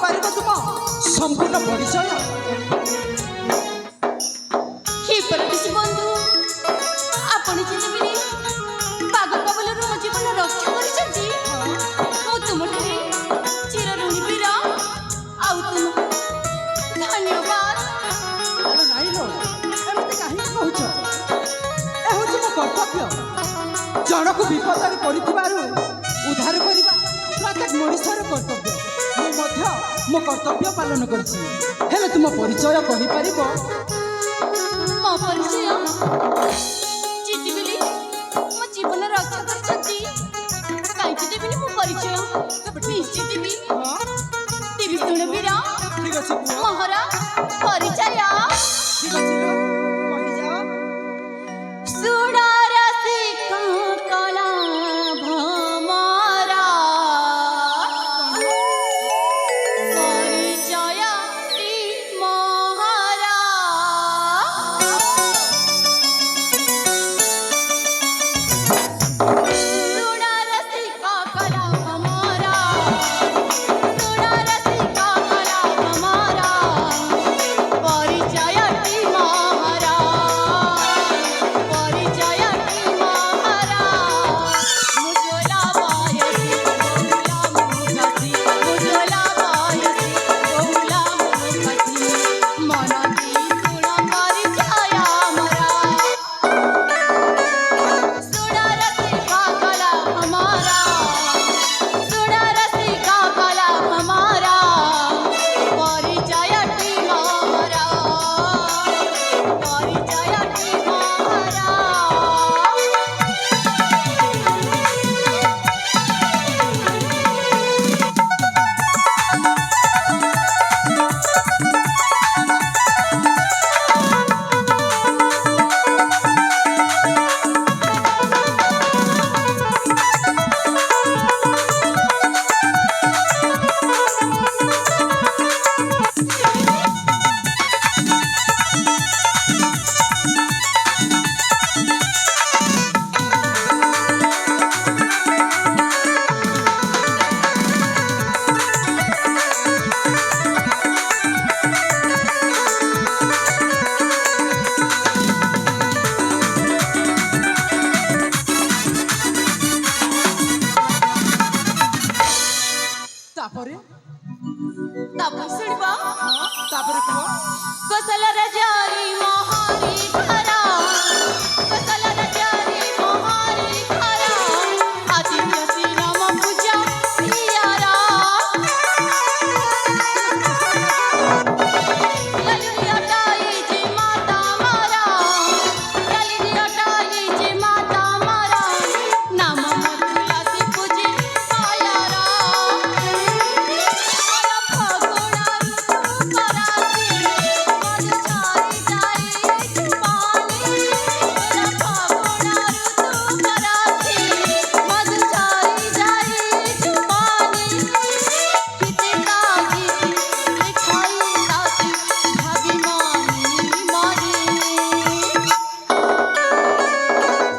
କହିପାରିବ ତୁମ ସମ୍ପୂର୍ଣ୍ଣ ପରିଚୟ? হে ପରଦେଶୀ ବନ୍ଧୁ, ଆପଣ ଯେତେବେଳେ ବାଘ କବଳରୁ ମୋ ଜୀବନ ରକ୍ଷା କରିଛନ୍ତି, ମୁଁ ତୁମଠାରେ ଚିରଋଣୀ ବୀର। ଆଉ ତୁମକୁ ଧନ୍ୟବାଦ। ଆରେ ନାଇଁ ଲୋ, ଏମିତି କାହିଁକି କହୁଛ? ଏ ହେଉଛି ମୋ କର୍ତ୍ତବ୍ୟ। ଜଣକୁ ବିପଦରେ ପଡ଼ିଥିବାରୁ ଉଦ୍ଧାର କରିବା ପ୍ରତ୍ୟେକ ମଣିଷର କର୍ତ୍ତବ୍ୟ। ମୁଁ ମଧ୍ୟ ମୋ କର୍ତ୍ତବ୍ୟ ପାଳନ କରିଛି। ହେଲେ ତୁମ ପରିଚୟ କହିପାରିବ? ମୋ ପରିଚୟ ଯେତେବେଳେ ମୋ ଜୀବନ ରକ୍ଷା କରିଛନ୍ତି, କାହିଁକି ଦେବିନି ମୋ ପରିଚୟ? ନିଶ୍ଚୟ ଦେବି। ଦେବି ଶୁଣ ବୀର, ଠିକ୍ ଅଛି କୁହ। ମୋହର ପରିଚୟ। ଠିକ୍ ଅଛି ଲୋ, କହିଯାଅ। ସୁଡ଼ାର ଶିଖା କଲା ଭମରା, ପରିଚୟଟି ମୋହରା। ସୁଡ଼ାର ଶିଖା କଲା ଭମରା, ସୁଡ଼ାର ଶିଖା କଲା ଭମରା, ପରିଚୟଟି ମୋହରା, ପରିଚୟଟି ମୋହରା। ମୁଜଲା ବାୟସି ବହୁଲା ମୁଖତି, ମୁଜଲା ବାୟସି ବହୁଲା ମୁଖତି, ମନତି ଶୁଣ ପରିଚୟ ମରା। ସୁଡ଼ାର ଶିଖା କଲା ହମାରା, ସୁଡ଼ାର ଶିଖା କଲା ହମାରା, ପରିଚୟଟି ମୋହରା, ପରିଚୟଟି ମୋହରା। ତାପରେ ତାପରେ ଶୁଣିବ। ତାପରେ କୁହ। କୋଶଲ ରାଜାରି ମହାରି ଘର, କୋଶଲ ରାଜାରି ମହାରି ଘର, ଆଦିତ୍ୟ ଶ୍ରୀରାମ ପୂଜା ପ୍ରିୟର। ଲାଲିରି ଅଟାଇଛି ମାତା ମରା, ଲାଲିରି ଅଟାଇଛି ମାତା ମରା, ନାମ ମଧୁଲାସି ପୂଜି ମାୟାର। ଫଗୁଣାରୁ କରାସି ମଧୁ ଛାରି ଯାଇଛି ପାଣି, ଫଗୁଣାରୁ କରାସି ମଧୁ ଛାରି ଯାଇଛି ପାଣି। କିତେ କାଗିଛି ଲେଖାଇ ସାଥି ଭାଗିମାନି ମାରି।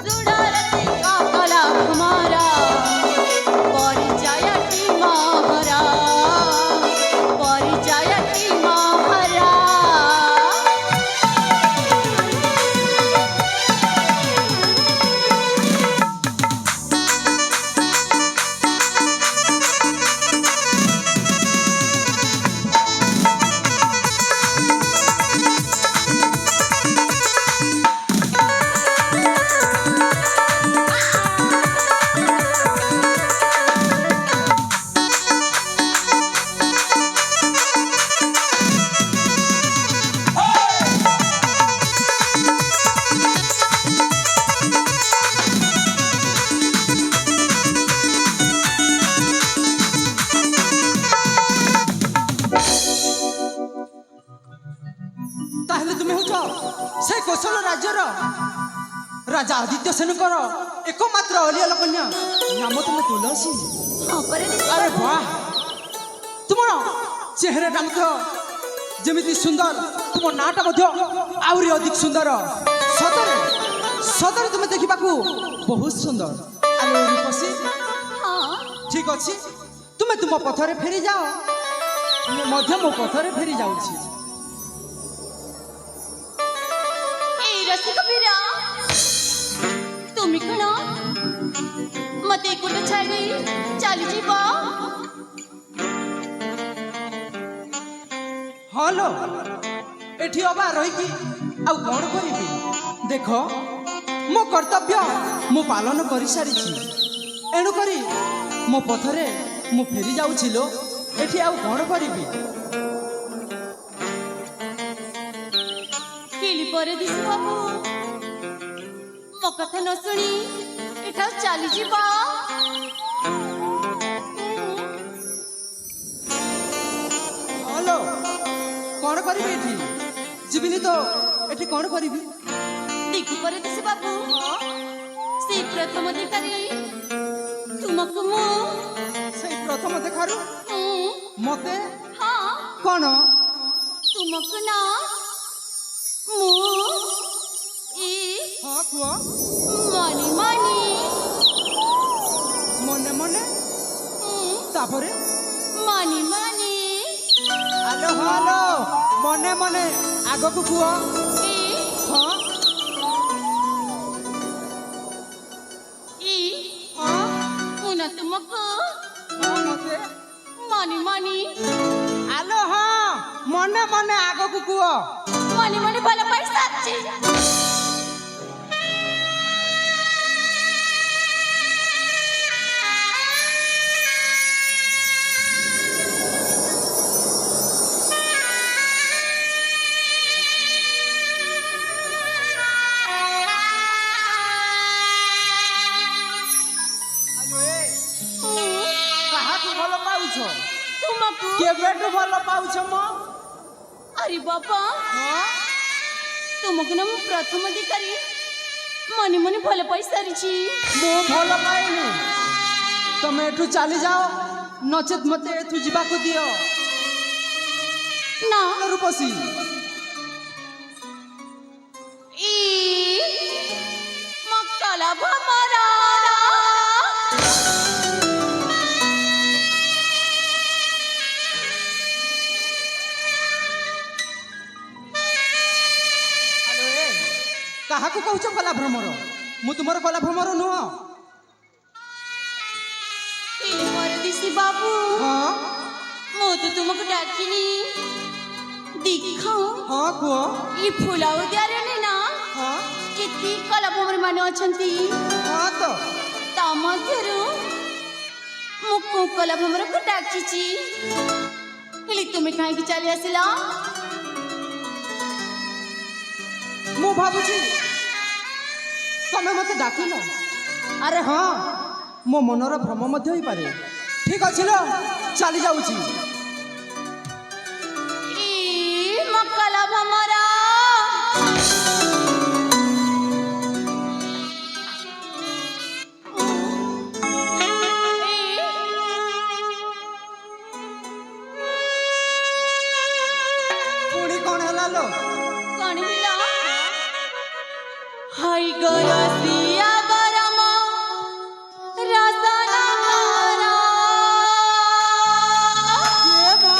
ସୁଡ଼ାର ଶିଖା କଲା ହମାରା, ପରିଚୟଟି ମୋହରା, ପରିଚୟଟି ମୋହରା। ତାହେଲେ ତୁମେ ହେଉଛ ସେ କୌଶଳ ରାଜ୍ୟର ରାଜା ଆଦିତ୍ୟ ସେନଙ୍କର ଏକମାତ୍ର ଅଲିଅଳ କନ୍ୟା। ନାମ ତୁମ ତୁଳସୀ। ହଁ ପରଦେଶୀ ଆରେ ବନ୍ଧୁ। ବାହ, ତୁମର চেহারাটা মধ্যে যেমিতি সুন্দর, তোমার নাটা মধ্যে আউরি অধিক সুন্দর। সতরে সতরে তুমি দেখিবাকু বহুত সুন্দর। আরে রূপসী, হ্যাঁ ঠিক আছে, তুমি তুম পথরে ফেরি যাও। ମୁଁ ମଧ୍ୟ ମୋ ପଥରେ ଫେରି ଯାଉଛି। এই রসিক বীরা তুমি কোন মতে কোটা ছাড়ি চালি যাব হলো এটি অবা রহিকি ଆଉ କ'ଣ କରିବି ଦେଖ ମୋ କର୍ତ୍ତବ୍ୟ ମୁଁ ପାଳନ କରିସାରିଛି ଏଣୁକରି ମୋ ପଥରେ ମୁଁ ଫେରି ଯାଉଛି ଲୋ ଏଠି ଆଉ କ'ଣ କରିବି। কেলি পরে দিছি বাবু মো কথা ন শুনি এটা চালি যাব হলো କ'ଣ କରିବି ଏଠି ଯିବିନି ତ ଏଠି କ'ଣ କରିବି। দেখি পরে দিছি বাবু সেই প্রথম অধিকারী তুমকু মু ସେଇ ପ୍ରଥମ ଦେଖାରୁ ମତେ হ্যাঁ କ'ଣ ତୁମକୁ ନା ମୁଁ ଇ ହଁ କୁହ ମନି ମନି ମନେ ମନେ ତାପରେ ମନି ମନି ଆଲୋ ହଲୋ ମନେ ମନେ ଆଗକୁ କୁହ ଇ ହଁ ଇ ହଁ ମୁଁ ନା ତୁମକୁ ହଁ ମତେ ମନି ମନି ଆଲୋ ହଁ ମନେ ମନେ ଆଗକୁ କୁହ ମନି ମନି ଭଲ ପଇସା ଅଛି ଆଲୋ ଏ କାହାକୁ ଭଲ ପାଉଛ ତୁମକୁ କେବେଠୁ ଭଲ ପାଉଛ ମ ଆରେ ବାବା ହଁ ତୁମକୁ ନା ମୁଁ ପ୍ରଥମ ଅଧିକାରୀ ମନି ମନି ଭଲ ପଇସାରିଛି ମୁଁ ଭଲ ପାଇନି ତମେ ଏଠୁ ଚାଲିଯାଅ ନଚେତ୍ ମତେ ଏଠୁ ଯିବାକୁ ଦିଅ ନା ରୂପସୀ ଇ ମକଲା ଭମରା ଆଲୋ ଏ କାହାକୁ କହୁଛ କଲା ଭ୍ରମର ମୁଁ ତୁମର କଲା ଭ୍ରମର ନୁହଁ ପରଦିଶୀ ବାବୁ ହଁ ମୁଁ ତ ତୁମକୁ ଡାକିନି ଦେଖାଉ ହଁ କୁହ ଇ ଫୁଲ ଉଦ୍ୟାନରେ ନା ହଁ କେତେ କଳାଭମରୀ ମାନେ ଅଛନ୍ତି ହଁ ତ ତା ମଧ୍ୟରୁ ମୁଁ କୋଉ କଳାଭମରକୁ ଡାକିଛି ହେଲେ ତୁମେ କାହିଁକି ଚାଲି ଆସିଲ ମୁଁ ଭାବୁଛି ତମେ ମତେ ଡାକିଲ ଆରେ ହଁ ମୋ ମନର ଭ୍ରମ ମଧ୍ୟ ହେଇପାରେ ଠିକ ଅଛି ଲୋ ଚାଲି ଯାଉଛି ଇ ମକଲା ଭମରା ପୁଣି କ'ଣ ହେଲା ଲୋ କଣ ହେଲା ହାଇ ଗରସିଆ ବରମ ରସନା ମାରା କିଏ ବା?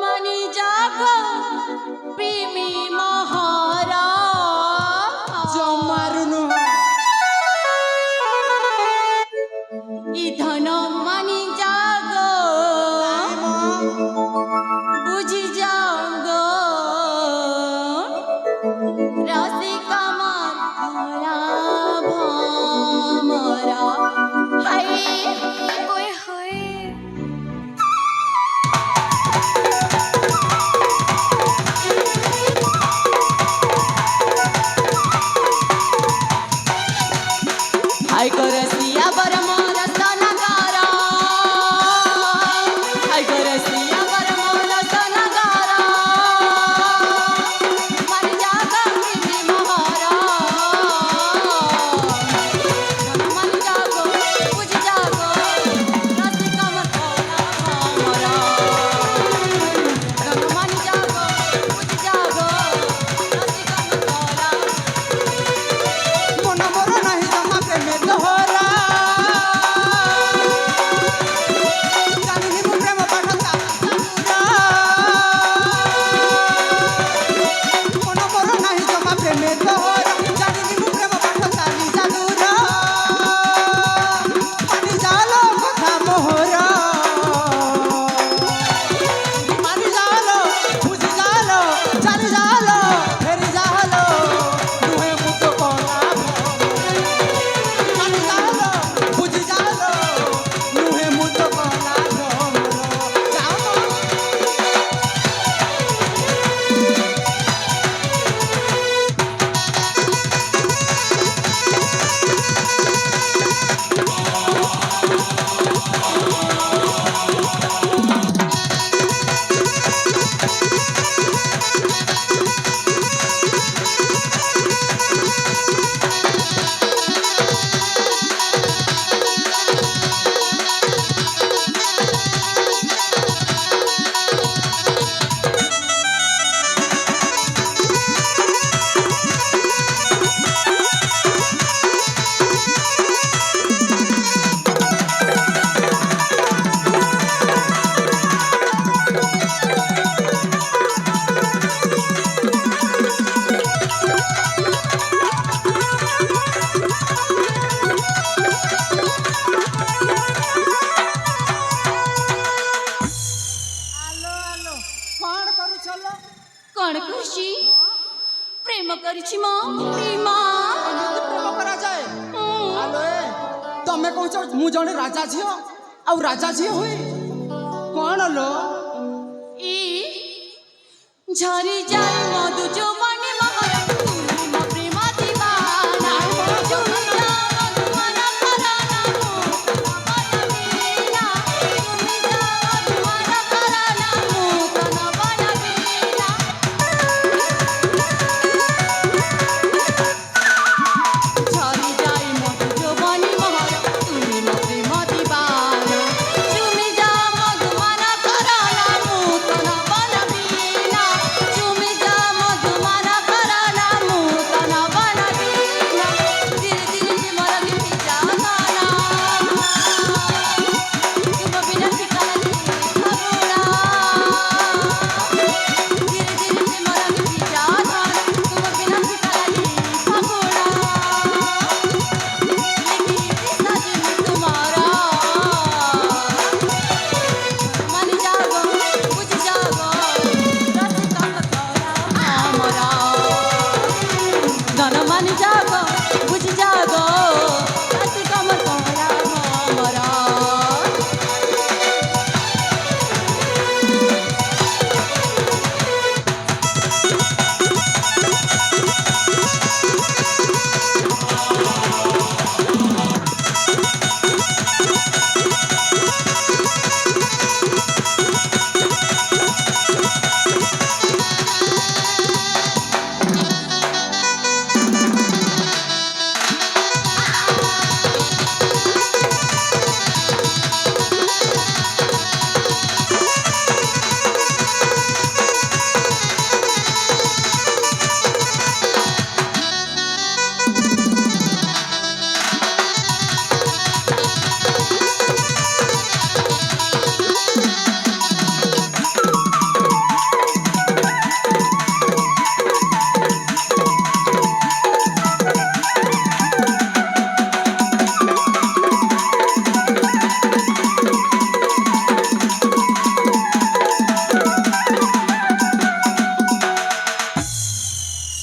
ମନି ଜାଗ ପ୍ରେମୀ ମହାରା ଜମାରୁ ନୁହଁ ଇ ଧନ ମନି ଜାଗ বুঝি যাও রসিকা মারা ভমরা হাই ওই হয় হাই করসিয়া বরম রসনগারা হাই করসিয়া বরম রসনগারা মন জাগা প্রেমী মহারা মন জাগো বুঝ জাগো রসিকা মতলা ভমরা মন জাগো বুঝ জাগো রসিকা মতলা ମନ ମୋର ନାହିଁ ଜମା ପ୍ରେମେ ତୋହରା ମୁଁ ଜଣେ ରାଜା ଝିଅ ଆଉ ରାଜା ଝିଅ ହୁଏ କଣ ଲୋ ଇ ঝরি যায় মধু যৌবনে মহরা তুমি মো প্রেম দিবানা ঝরি যায় মধু মনা করানা মো বনবিনা তুমি যাও মধু মনা করানা মো তন বনবিনা ঝরি যায় মধু যৌবনে মহরা তুমি মো প্রেম দিবানা তুমি যাও মধু মনা করানা মো তন বনবিনা তুমি যাও মধু মনা করানা মো তন বনবিনা ধীরে ধীরে মরা গিয়ে জানা तुम बिना ठिकाना खबरा धीरे धीरे से मरा भी जाना तुम बिना ठिकाना खबरा लेकिन इतना दिल तुम्हारा मन जागो बुझ जागो रस का कतरा हमारा धन मन जागो बुझ जागो रस का कतरा हमारा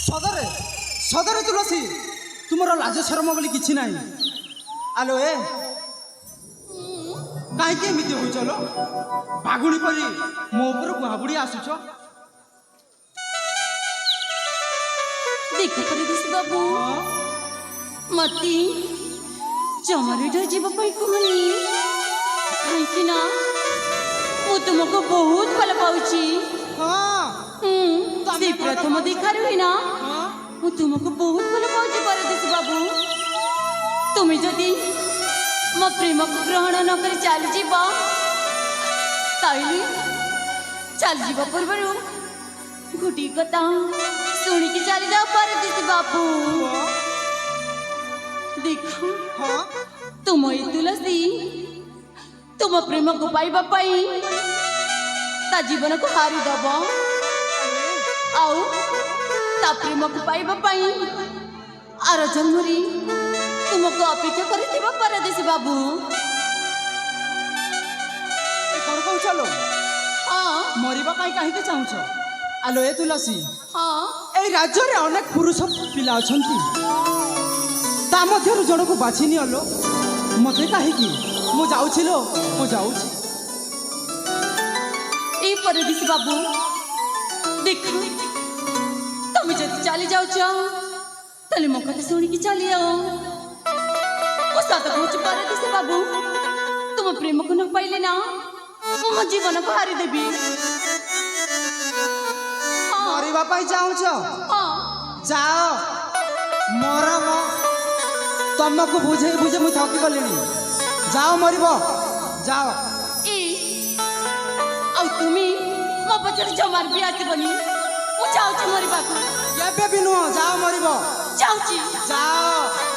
ସଦରେ ସଦରେ ତୁଳସୀ ତୁମର ଲାଜ ଶରମ ବୋଲି କିଛି ନାହିଁ ଆଲୋ ଏ କାହିଁକି ଏମିତି ହଉଛ ଲୋ ବାଗୁଣି ପରି ମୋ ଉପରକୁ ହାବୁଡ଼ି ଆସୁଛ ଦେଖ ପରିବେଶ ବାବୁ ମତେ ଜମାରୁ ଏଠା ଯିବା ପାଇଁ କୁହନି କାହିଁକି ନା ମୁଁ ତୁମକୁ ବହୁତ ଭଲ ପାଉଛି ସେ ପ୍ରଥମ ଦେଖାରୁ ହିଁ ନା ମୁଁ ତୁମକୁ ବହୁତ ଭଲ ପାଉଛି ପରଦେଶ ବାବୁ ତୁମେ ଯଦି ମୋ ପ୍ରେମକୁ ଗ୍ରହଣ ନ କରି ଚାଲିଯିବ ତାହେଲେ ଚାଲିଯିବା ପୂର୍ବରୁ ଗୋଟିଏ କଥା ଶୁଣିକି ଚାଲିଯାଅ ପରଦେଶ ବାବୁ ଦେଖ ତୁମ ଏ ତୁଳସୀ ତୁମ ପ୍ରେମକୁ ପାଇବା ପାଇଁ ତା ଜୀବନକୁ ହାରିଦେବ ଆଉ ତା ପ୍ରେମକୁ ପାଇବା ପାଇଁ ଆର ଜନ୍ମରେ ତୁମକୁ ଅପେକ୍ଷା କରିଥିବା ପରଦେଶୀ ବାବୁ କଣ କହୁଛ ଲୋ ହଁ ମରିବା ପାଇଁ କାହିଁକି ଚାହୁଁଛ ଆଲୋ ଏ ତୁଳସୀ ହଁ এই ରାଜ୍ୟରେ ଅନେକ ପୁରୁଷ ପିଲା ଅଛନ୍ତି ତା ମଧ୍ୟରୁ ଜଣକୁ ବାଛି ନିଅ ଲୋ ମତେ କାହିଁକି ମୁଁ ଯାଉଛି ଲୋ ମୁଁ ଯାଉଛି এই পরদেশী বাবু দেখ তুমি যদি চালি যাচ্ছ তাহলে ମୋ କଥା ଶୁଣିକି ଚାଲିଯାଅ ମୁଁ ସତ କହୁଛି ପରଦେଶୀ ବାବୁ ତୁମ ପ୍ରେମକୁ ନ ପାଇଲେ ନା ମୁଁ ମୋ ଜୀବନକୁ ହାରିଦେବି ମରିବା ପାଇଁ ଚାହୁଁଛ ହଁ ଯାଅ ମର ମ ତମକୁ ବୁଝେଇ ବୁଝେଇ ମୁଁ ଥକି ଗଲିଣି ଯାଅ ମରିବ ଯାଅ ଏ ଆଉ ତୁମେ ମୋ ପଛରେ ଜମାର ବି ଆସିବନି ମୁଁ ଯାଉଛି ମରିବାକୁ ଏବେ ବି ନୁହଁ ଯାଅ ମରିବ ଯାଉଛି ଯାଅ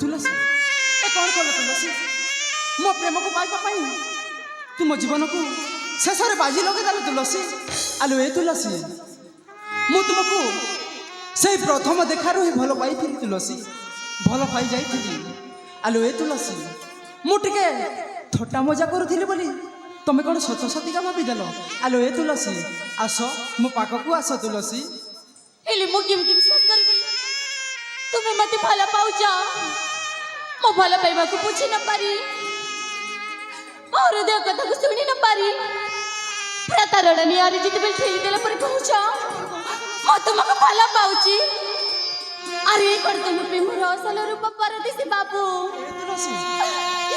ତୁଳସୀ ଏ କ'ଣ କଲ ତୁଳସୀ? ମୋ ପ୍ରେମକୁ ପାଇବା ପାଇଁ ତୁମ ଜୀବନକୁ ଶେଷରେ ବାଜି ଲଗେଇଦେଲ ତୁଳସୀ। ଆଲୋ ଏ ତୁଳସୀ, ମୁଁ ତୁମକୁ ସେଇ ପ୍ରଥମ ଦେଖାରୁ ହିଁ ଭଲ ପାଇଥିଲି ତୁଳସୀ, ଭଲ ପାଇଯାଇଥିଲି। ଆଲୋ ଏ ତୁଳସୀ, ମୁଁ ଟିକେ ଥଟ୍ଟା ମଜା କରୁଥିଲି ବୋଲି ତମେ କ'ଣ ସତ ସତିକା ଭାବିଦେଲ? ଆଲୋ ଏ ତୁଳସୀ, ଆସ ମୋ ପାଖକୁ ଆସ ତୁଳସୀ। ହେଲେ ମୁଁ କେମିତି ବିଶ୍ୱାସ କରିବି? ତୁମେ ମତେ ଭଲ ପାଉଛ, ମୋ ଭଲ ପାଇବାକୁ ବୁଝି ନ ପାରି, ମୋ ହୃଦୟ କଥାକୁ ଶୁଣି ନ ପାରି, ପ୍ରତାରଣା ନିଆରେ ଯେତେବେଳେ ଠେଲିଦେଲା ପରେ କହୁଛ ମୁଁ ତୁମକୁ ଭଲ ପାଉଛି। ଆରେ ଏ କ'ଣ ତୁମ ପ୍ରେମର ଅସଲ ରୂପ ପରଦେଶୀ ବାବୁ? ଏ ତୁଳସୀ,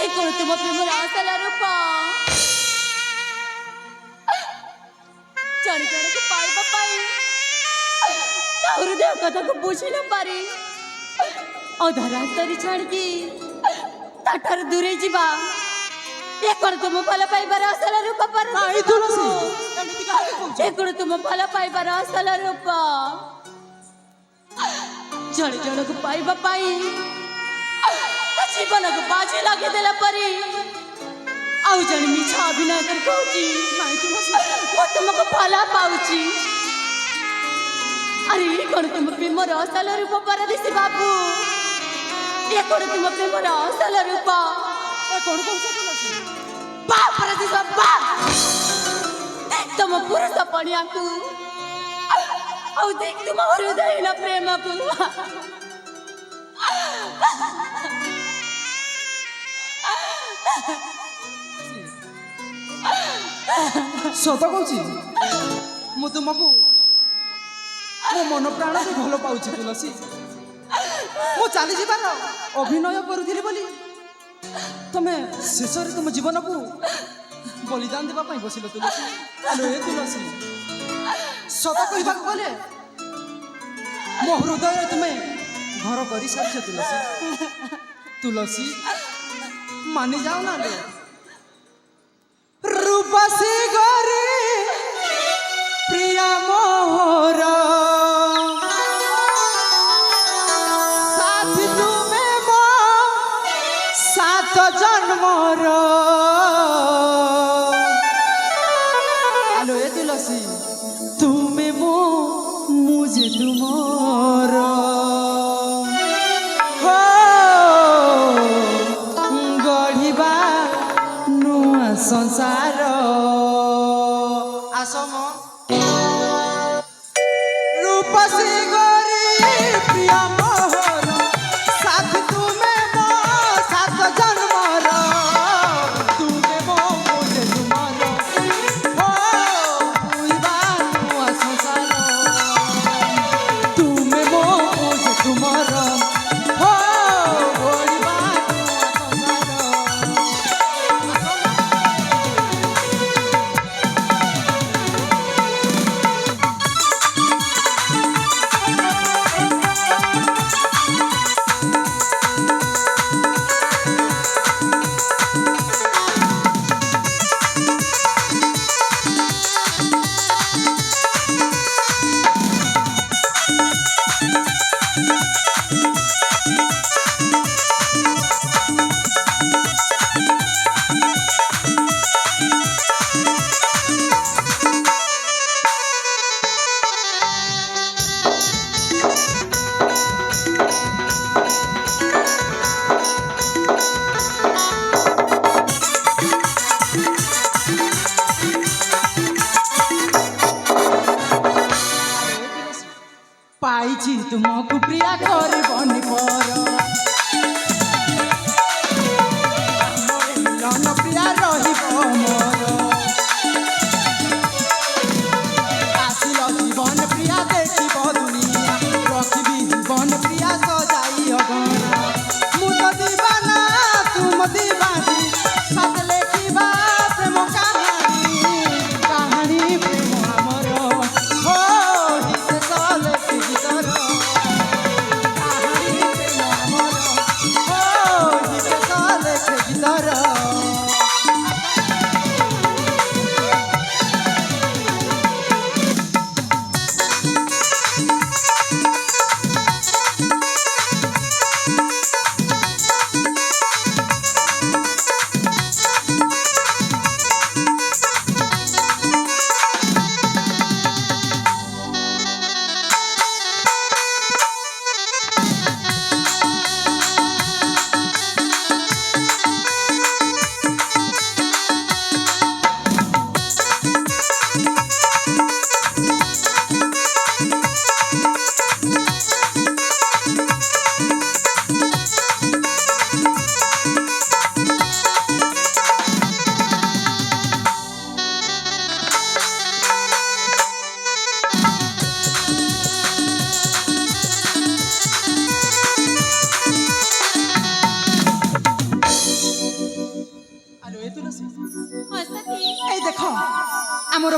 ଏ କ'ଣ ତୁମ ପ୍ରେମର ଅସଲ ରୂପ? ଜଣେ ଜଣକୁ ପାଇବା ପାଇଁ ତା ହୃଦୟ କଥାକୁ ବୁଝି ନ ପାରି ଅଧା ରାସ୍ତାରେ ଛାଡ଼ିକି ତାଠାରୁ ଦୂରେଇ ଯିବା, ଏ କ'ଣ ତୁମ ଭଲ ପାଇବାର ଅସଲ ରୂପ? ନାଇଁ ତୁଳସୀ, ଏମିତି କାହିଁକି କହୁଛ? ଏ କ'ଣ ତୁମ ଭଲ ପାଇବାର ଅସଲ ରୂପ? ଜଣେ ଜଣକୁ ପାଇବା ପାଇଁ ତା ଜୀବନକୁ ବାଜି ଲଗେଇଦେଲା ପରେ ଆଉ ଜଣେ ମିଛ ଅଭିନୟ କରି କହୁଛି ନାଇଁ ତୁଳସୀ, ମୁଁ ତୁମକୁ ଭଲ ପାଉଛି। ଆରେ ଏ କ'ଣ ତୁମ ପ୍ରେମର ଅସଲ ରୂପ ପରଦେଶୀ ବାବୁ? ଏ କ'ଣ ତୁମ ପ୍ରେମର ଅସଲ ରୂପ? ଏ କ'ଣ କହୁଛ ତୁଳସୀ? ବା ପରଦେଶୀ ବା ତମ ପୁରୁଷ ପଣିଆକୁ ଆଉ ଦେଖ ତୁମ ହୃଦୟହୀନ ପ୍ରେମକୁ। ସତ କହୁଛି, ମୁଁ ତୁମକୁ ମୋ ମନ ପ୍ରାଣ ଦେଇ ଭଲ ପାଉଛି ତୁଳସୀ। ମୁଁ ଚାଲିଯିବାର ଅଭିନୟ କରୁଥିଲି ବୋଲି ତମେ ଶେଷରେ ତୁମ ଜୀବନକୁ ବଳିଦାନ ଦେବା ପାଇଁ ବସିଲ ତୁଳସୀ। ଆଲୋ ଏ ତୁଳସୀ, ସତ କହିବାକୁ ଗଲେ ମୋ ହୃଦୟରେ ତୁମେ ଘର କରିସାରିଛ ତୁଳସୀ। ତୁଳସୀ ମାନି ଯାଉ ନା ଲେ। ରୂପସୀ ଗରି ପ୍ରିୟା ମୋହର ସାଥୀ ତୁମେ ମୋ ସାତ ଜନ୍ମର। ଆଲୋ ଏ ତୁଳସୀ, ତୁମେ ମୋ ମୁଁ ଯେ ତୁମର। ହୋ ଗଢ଼ିବା ନୂଆ ସଂସାର। ଆସମ ରୂପସୀ ଗରି ପ୍ରିୟ ମୋହର ସାଥୀ ତୁମେ ମୋ ସାତ ଜନ୍ମର। ତୁମେ ମୋ ମୁଁ ଯେ ତୁମର। ହୋ ଗଢ଼ିବା ନୂଆ ସଂସାର। ତୁମେ ମୋ ମୁଁ ଯେ ତୁମର। ହୋ ଗଢ଼ିବା ନୂଆ ସଂସାର। পাইছি তুমকু প্রিয়া করবনি পর মিলন প্রিয়া রহিব মোর আসিল জীবন প্রিয়া দেখিব দুনিয়া রখিবি জীবন প্রিয়া সজাই অগণা মু তো দিবানা তুম দিবানি সাথ লেখিবা প্রেম কাহানি কাহানি প্রেম আমার হো হিসে চলে গীতর কাহানি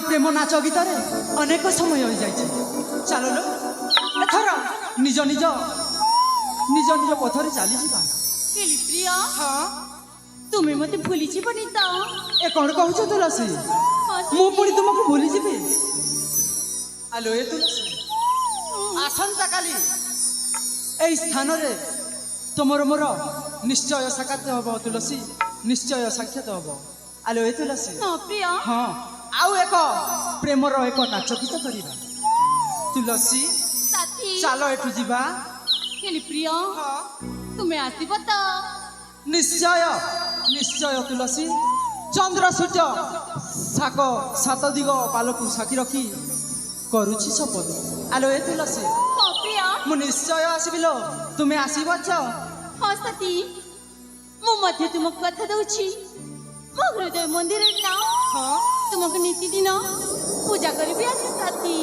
প্রেম নাচ গীতরে অনেক সময় হয়ে যাইছে চালো লো এথর নিজ নিজ নিজ নিজ পথরে চালি যা হেলি প্রিয়া হ্যাঁ তুমি মতে ভুলি যাবনি তো এ কোন কହୁଛ তুলসী ମୁଁ ପୁଣି ତୁମକୁ ଭୁଲି ଯିବି ଆଲୋ ଏ ତୁଳସୀ ଆସନ୍ତାକାଲି এই ସ୍ଥାନରେ ତୁମର ମୋର ନିଶ୍ଚୟ ସାକ୍ଷାତ ହେବ ତୁଳସୀ ନିଶ୍ଚୟ ସାକ୍ଷାତ ହେବ ଆଲୋ ଏ ତୁଳସୀ না প্রিয়া ହଁ ଆଉ ଏକ ପ୍ରେମର ଏକ ନାଚ ଗୀତ କରିବା ତୁଳସୀ সাথী ଚାଲ ଏଠୁ ଯିବା হেলি প্রিয়া ହଁ তুমি আসিব তো ନିଶ୍ଚୟ ନିଶ୍ଚୟ ତୁଳସୀ ଚନ୍ଦ୍ର ସୂର୍ଯ୍ୟ ସାକ ସାତ ଦିଗ ପାଲକୁ ସାକ୍ଷୀ ରଖି କରୁଛି ଶପଥ ଆଲୋ ଏ ତୁଳସୀ হ্যাঁ প্রিয়া ମୁଁ ନିଶ୍ଚୟ ଆସିବି ଲୋ ତୁମେ ଆସିବ ଚ হ্যাঁ সাথী ମୁଁ ମଧ୍ୟ ତୁମକୁ କଥା ଦଉଛି ମୋ ହୃଦୟ ମନ୍ଦିରରେ ନା ହଁ ତୁମକୁ ନିତିଦିନ ପୂଜା କରିବି ଆସି ସାଥୀ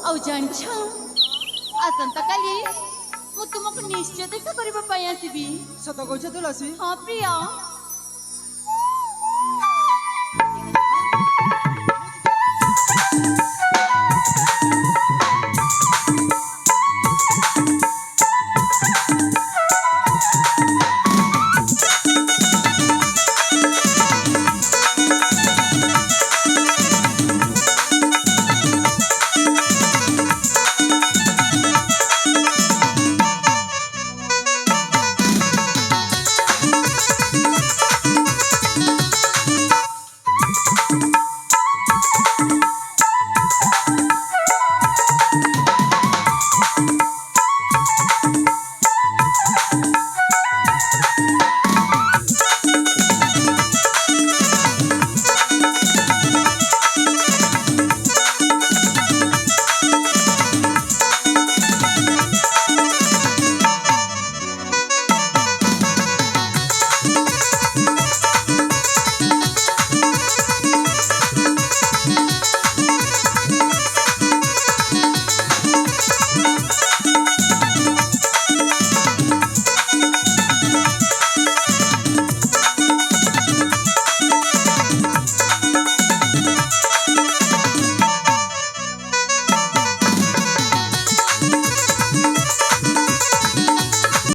ଆଉ ଜାଣିଛ ଆସନ୍ତାକାଲି ମୁଁ ତୁମକୁ ନିଶ୍ଚୟ ଦେଖା କରିବା ପାଇଁ ଆସିବି ସତ କହୁଛ ତୁଳସୀ ହଁ ପ୍ରିୟ